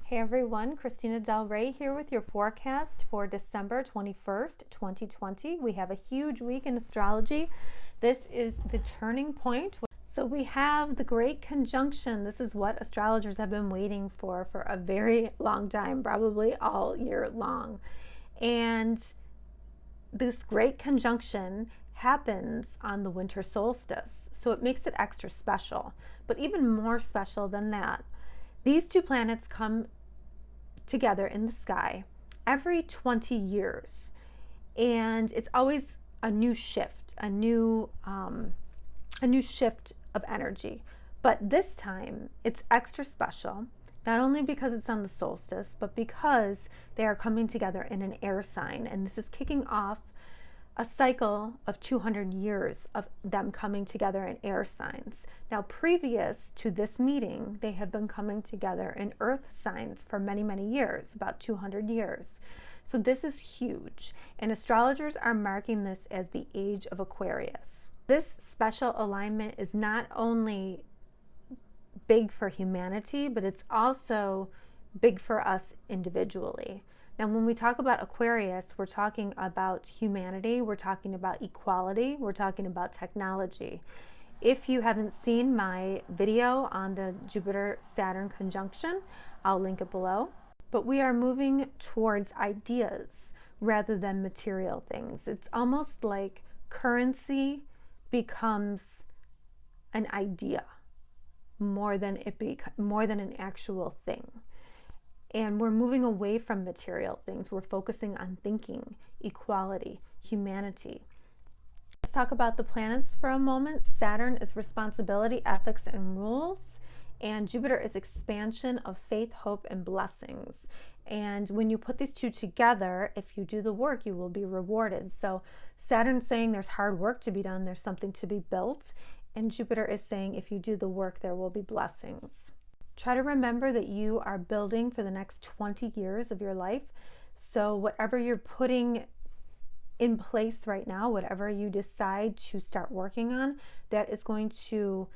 Hey everyone, Christina Del Rey here with your forecast for December 21st, 2020. We have a huge week in astrology. This is the turning point. So we have the great conjunction. This is what astrologers have been waiting for a very long time, probably all year long. And this great conjunction happens on the winter solstice. So it makes it extra special. But even more special than that, these two planets come together in the sky every 20 years, and it's always a new shift, a new shift of energy. But this time it's extra special, not only because it's on the solstice, but because they are coming together in an air sign, and this is kicking off a cycle of 200 years of them coming together in air signs. Now, previous to this meeting, they have been coming together in earth signs for many, many years, about 200 years. So this is huge, and astrologers are marking this as the age of Aquarius. This special alignment is not only big for humanity, but it's also big for us individually. Now, when we talk about Aquarius, we're talking about humanity, we're talking about equality, we're talking about technology. If you haven't seen my video on the Jupiter-Saturn conjunction, I'll link it below. But we are moving towards ideas rather than material things. It's almost like currency becomes an idea more than an actual thing. And we're moving away from material things. We're focusing on thinking, equality, humanity. Let's talk about the planets for a moment. Saturn is responsibility, ethics, and rules. And Jupiter is expansion of faith, hope, and blessings. And when you put these two together, if you do the work, you will be rewarded. So Saturn's saying there's hard work to be done, there's something to be built. And Jupiter is saying if you do the work, there will be blessings. Try to remember that you are building for the next 20 years of your life. So whatever you're putting in place right now, whatever you decide to start working on, that is going to,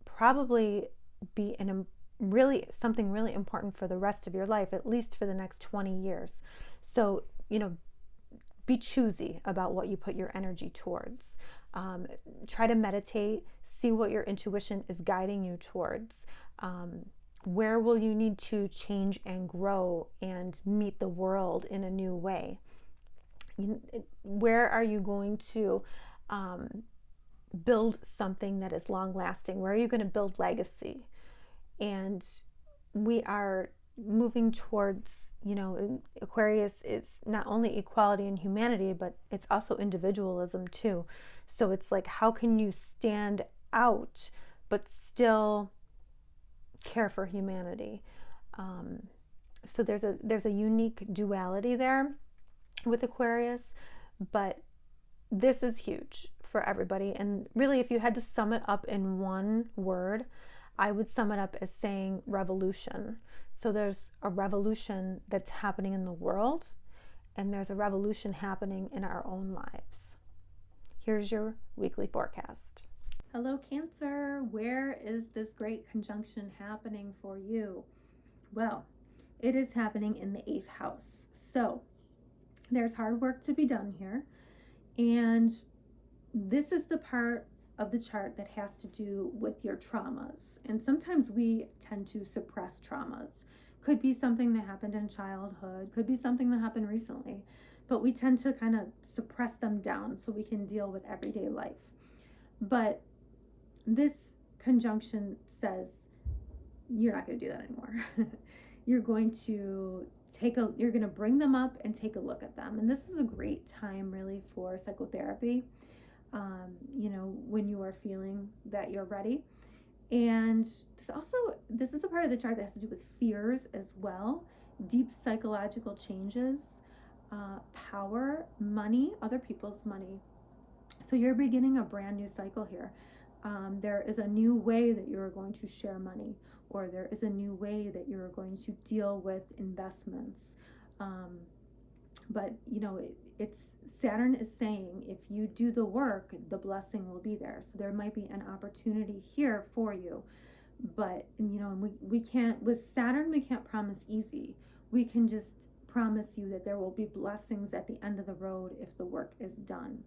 probably be something really important for the rest of your life, at least for the next 20 years. So, be choosy about what you put your energy towards. Try to meditate, see what your intuition is guiding you towards. Where will you need to change and grow and meet the world in a new way? Where are you going to build something that is long lasting? Where are you going to build legacy? And we are moving towards, Aquarius is not only equality and humanity, but it's also individualism too. So it's like, how can you stand out but still care for humanity? So there's a unique duality there with Aquarius, but this is huge for everybody. And really, if you had to sum it up in one word, I would sum it up as saying revolution. So there's a revolution that's happening in the world, and there's a revolution happening in our own lives. Here's your weekly forecast. Hello, Cancer. Where is this great conjunction happening for you? Well, it is happening in the 8th house. So there's hard work to be done here. And this is the part of the chart that has to do with your traumas. And sometimes we tend to suppress traumas. Could be something that happened in childhood, could be something that happened recently, but we tend to kind of suppress them down so we can deal with everyday life. But this conjunction says you're not going to do that anymore. You're going to bring them up and take a look at them. And this is a great time really for psychotherapy. When you are feeling that you're ready. And this is a part of the chart that has to do with fears as well, deep psychological changes, power, money, other people's money. So you're beginning a brand new cycle here. There is a new way that you're going to share money, or there is a new way that you're going to deal with investments. But it's Saturn is saying if you do the work, the blessing will be there. So there might be an opportunity here for you. But, and we can't, with Saturn, we can't promise easy. We can just promise you that there will be blessings at the end of the road if the work is done.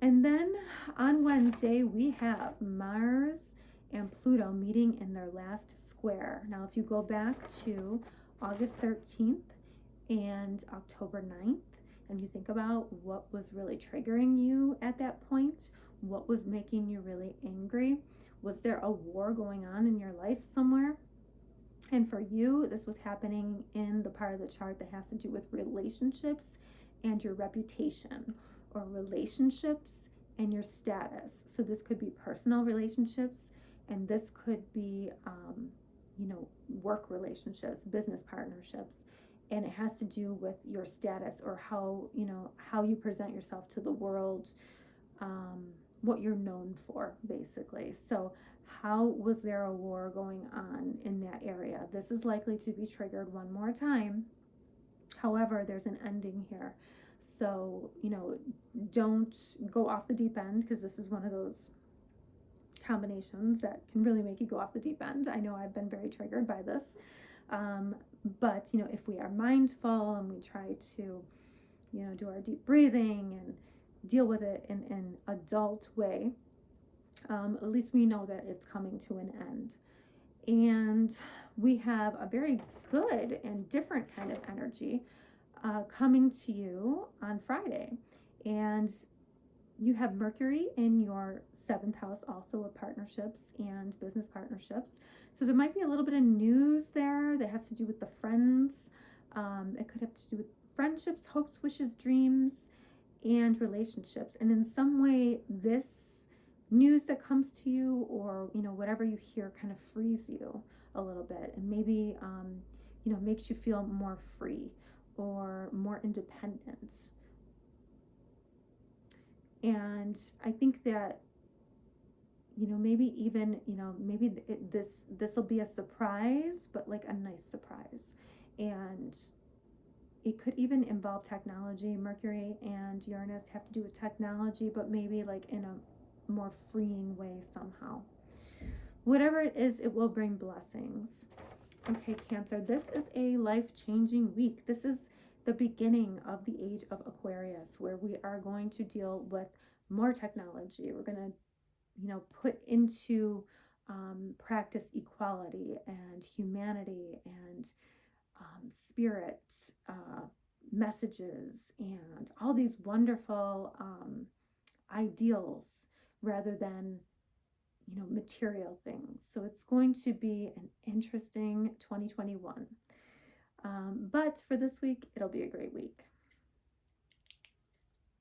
And then on Wednesday, we have Mars and Pluto meeting in their last square. Now, if you go back to August 13th and October 9th, and you think about what was really triggering you at that point, what was making you really angry, was there a war going on in your life somewhere? And for you, this was happening in the part of the chart that has to do with relationships and your reputation, or relationships and your status. So this could be personal relationships, and this could be, work relationships, business partnerships. And it has to do with your status, or how you present yourself to the world, what you're known for, basically. So how was there a war going on in that area? This is likely to be triggered one more time. However, there's an ending here. So, don't go off the deep end, because this is one of those combinations that can really make you go off the deep end. I know I've been very triggered by this. But, if we are mindful and we try to, do our deep breathing and deal with it in an adult way, at least we know that it's coming to an end. And we have a very good and different kind of energy coming to you on Friday. And you have Mercury in your 7th house, also of partnerships and business partnerships. So there might be a little bit of news there that has to do with the friends. It could have to do with friendships, hopes, wishes, dreams, and relationships. And in some way, this news that comes to you, or whatever you hear, kind of frees you a little bit, and maybe makes you feel more free or more independent. And I think that maybe even maybe this will be a surprise, but like a nice surprise. And it could even involve technology. Mercury and Uranus have to do with technology, but maybe like in a more freeing way somehow. Whatever it is, it will bring blessings. Okay, Cancer, this is a life-changing week. This is the beginning of the age of Aquarius, where we are going to deal with more technology. We're going to, put into practice equality and humanity and spirit messages and all these wonderful ideals, rather than material things. So it's going to be an interesting 2021. But for this week, it'll be a great week.